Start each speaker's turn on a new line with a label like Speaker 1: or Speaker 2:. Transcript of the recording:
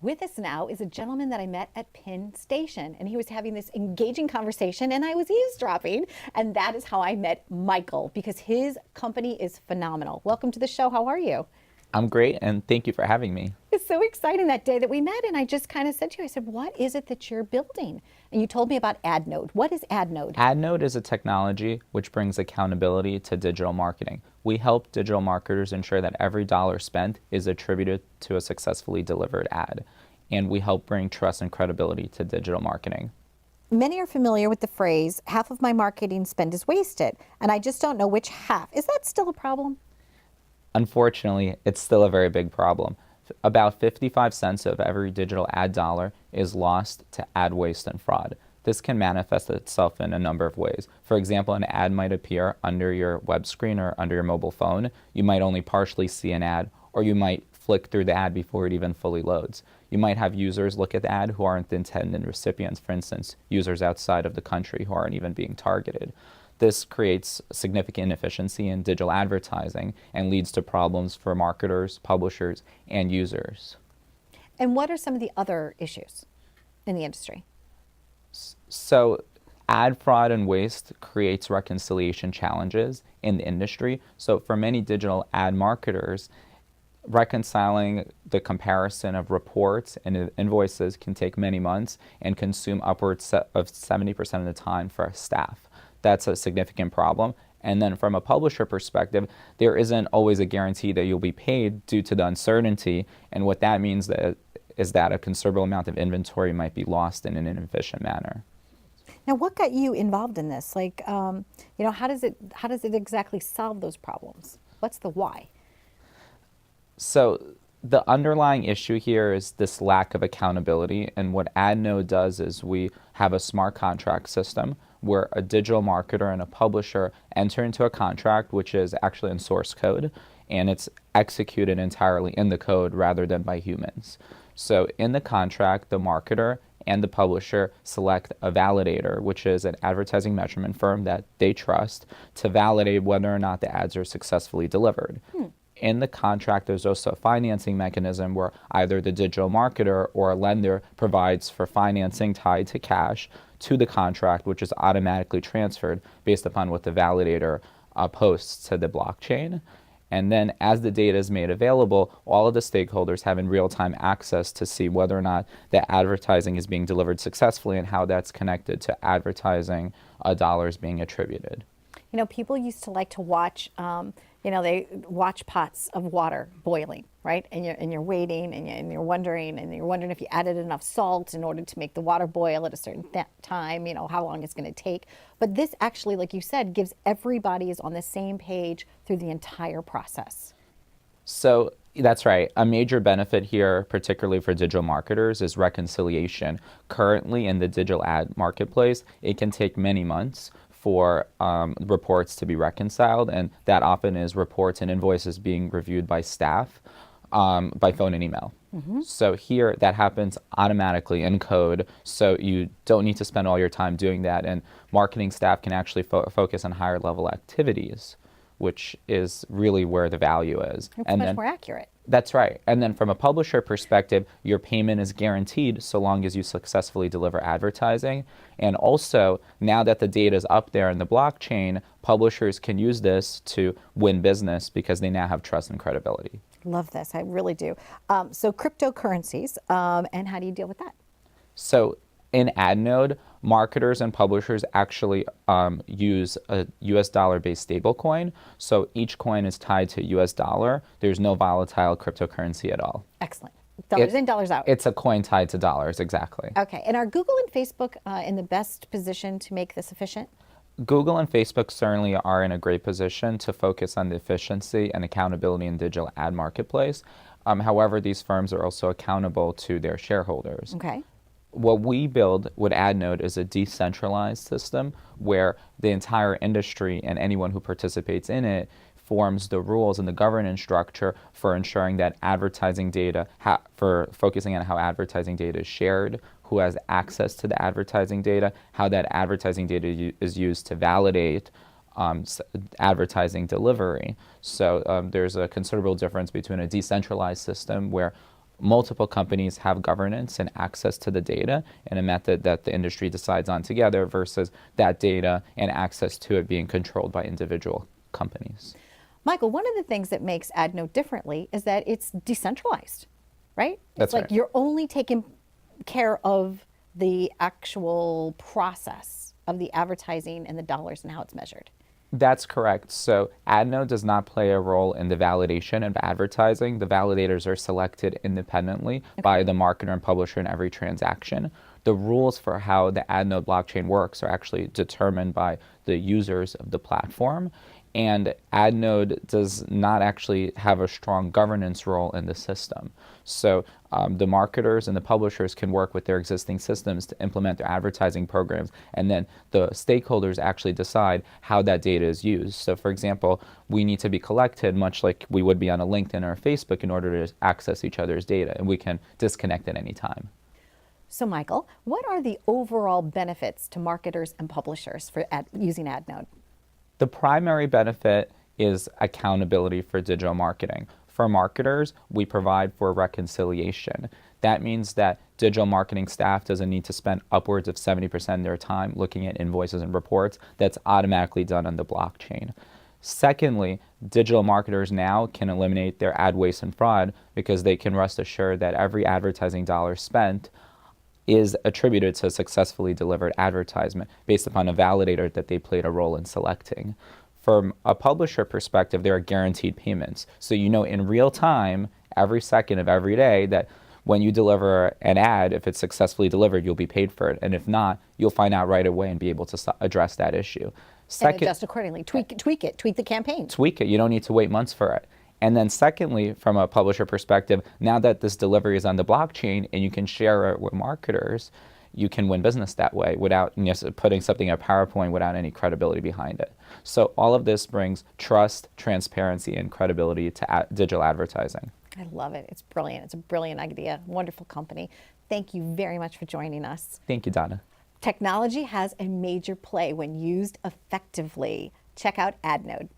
Speaker 1: With us now is a gentleman that I met at Penn Station, and he was having this engaging conversation, and I was eavesdropping. And that is how I met Michael, because his company is phenomenal. Welcome to the show. How are you?
Speaker 2: I'm great, and thank you for having me.
Speaker 1: It's so exciting that day that we met, and I just kind of said to you, I said, what is it that you're building? And you told me about AdNode. What is AdNode?
Speaker 2: AdNode is a technology which brings accountability to digital marketing. We help digital marketers ensure that every dollar spent is attributed to a successfully delivered ad, and we help bring trust and credibility to digital marketing.
Speaker 1: Many are familiar with the phrase, half of my marketing spend is wasted, and I just don't know which half. Is that still a problem?
Speaker 2: Unfortunately, it's still a very big problem. About 55 cents of every digital ad dollar is lost to ad waste and fraud. This can manifest itself in a number of ways. For example, an ad might appear under your web screen or under your mobile phone. You might only partially see an ad, or you might flick through the ad before it even fully loads. You might have users look at the ad who aren't the intended recipients, for instance, users outside of the country who aren't even being targeted. This creates significant inefficiency in digital advertising and leads to problems for marketers, publishers, and users.
Speaker 1: And what are some of the other issues in the industry?
Speaker 2: So ad fraud and waste creates reconciliation challenges in the industry. So for many digital ad marketers, reconciling the comparison of reports and invoices can take many months and consume upwards of 70% of the time for staff. That's a significant problem. And then from a publisher perspective, there isn't always a guarantee that you'll be paid due to the uncertainty. And what that means is that a considerable amount of inventory might be lost in an inefficient manner.
Speaker 1: Now, what got you involved in this? How does it exactly solve those problems? What's the why?
Speaker 2: So the underlying issue here is this lack of accountability. And what AdNode does is we have a smart contract system where a digital marketer and a publisher enter into a contract, which is actually in source code, and it's executed entirely in the code rather than by humans. So in the contract, the marketer and the publisher select a validator, which is an advertising measurement firm that they trust, to validate whether or not the ads are successfully delivered. In the contract, there's also a financing mechanism where either the digital marketer or a lender provides for financing tied to cash to the contract, which is automatically transferred based upon what the validator posts to the blockchain. And then as the data is made available, all of the stakeholders have in real-time access to see whether or not the advertising is being delivered successfully and how that's connected to advertising dollars being attributed.
Speaker 1: You know, people used to like to watch, they watch pots of water boiling, right? And you're waiting and you're wondering if you added enough salt in order to make the water boil at a certain time, how long it's going to take. But this actually, like you said, gives everybody is on the same page through the entire process.
Speaker 2: So that's right. A major benefit here, particularly for digital marketers, is reconciliation. Currently in the digital ad marketplace, it can take many months for reports to be reconciled, and that often is reports and invoices being reviewed by staff by phone and email. So here that happens automatically in code, so you don't need to spend all your time doing that, and marketing staff can actually focus on higher level activities, which is really where the value is.
Speaker 1: It's much more accurate.
Speaker 2: That's right. And then from a publisher perspective, your payment is guaranteed so long as you successfully deliver advertising. And also, now that the data is up there in the blockchain, publishers can use this to win business because they now have trust and credibility.
Speaker 1: Love this. I really do. So cryptocurrencies, and how do you deal with that?
Speaker 2: So in AdNode, marketers and publishers actually use a US dollar-based stablecoin. So each coin is tied to US dollar. There's no volatile cryptocurrency at all.
Speaker 1: Excellent. Dollars in, dollars out.
Speaker 2: It's a coin tied to dollars, exactly.
Speaker 1: Okay. And are Google and Facebook in the best position to make this efficient?
Speaker 2: Google and Facebook certainly are in a great position to focus on the efficiency and accountability in digital ad marketplace. However, these firms are also accountable to their shareholders.
Speaker 1: Okay.
Speaker 2: What we build with AdNode is a decentralized system where the entire industry and anyone who participates in it forms the rules and the governance structure for ensuring that advertising data, for focusing on how advertising data is shared, who has access to the advertising data, how that advertising data is used to validate advertising delivery. So there's a considerable difference between a decentralized system where multiple companies have governance and access to the data in a method that the industry decides on together versus that data and access to it being controlled by individual companies.
Speaker 1: Michael, one of the things that makes AdNode differently is that it's decentralized, right?
Speaker 2: That's
Speaker 1: it's like
Speaker 2: right.
Speaker 1: you're only taking care of the actual process of the advertising and the dollars and how it's measured.
Speaker 2: That's correct. So AdNode does not play a role in the validation of advertising. The validators are selected independently by the marketer and publisher in every transaction. The rules for how the AdNode blockchain works are actually determined by the users of the platform. And AdNode does not actually have a strong governance role in the system. So the marketers and the publishers can work with their existing systems to implement their advertising programs, and then the stakeholders actually decide how that data is used. So for example, we need to be collected much like we would be on a LinkedIn or a Facebook in order to access each other's data, and we can disconnect at any time.
Speaker 1: So Michael, what are the overall benefits to marketers and publishers for using AdNode?
Speaker 2: The primary benefit is accountability for digital marketing. For marketers, we provide for reconciliation. That means that digital marketing staff doesn't need to spend upwards of 70% of their time looking at invoices and reports. That's automatically done on the blockchain. Secondly, digital marketers now can eliminate their ad waste and fraud because they can rest assured that every advertising dollar spent is attributed to a successfully delivered advertisement based upon a validator that they played a role in selecting. From a publisher perspective, there are guaranteed payments. So you know in real time, every second of every day, that when you deliver an ad, if it's successfully delivered, you'll be paid for it. And if not, you'll find out right away and be able to address that issue.
Speaker 1: And adjust accordingly, tweak it, tweak the campaign.
Speaker 2: Tweak it. You don't need to wait months for it. And then secondly, from a publisher perspective, now that this delivery is on the blockchain and you can share it with marketers, you can win business that way without putting something in a PowerPoint without any credibility behind it. So all of this brings trust, transparency, and credibility to digital advertising.
Speaker 1: I love it. It's brilliant. It's a brilliant idea. Wonderful company. Thank you very much for joining us.
Speaker 2: Thank you, Donna.
Speaker 1: Technology has a major play when used effectively. Check out AdNode.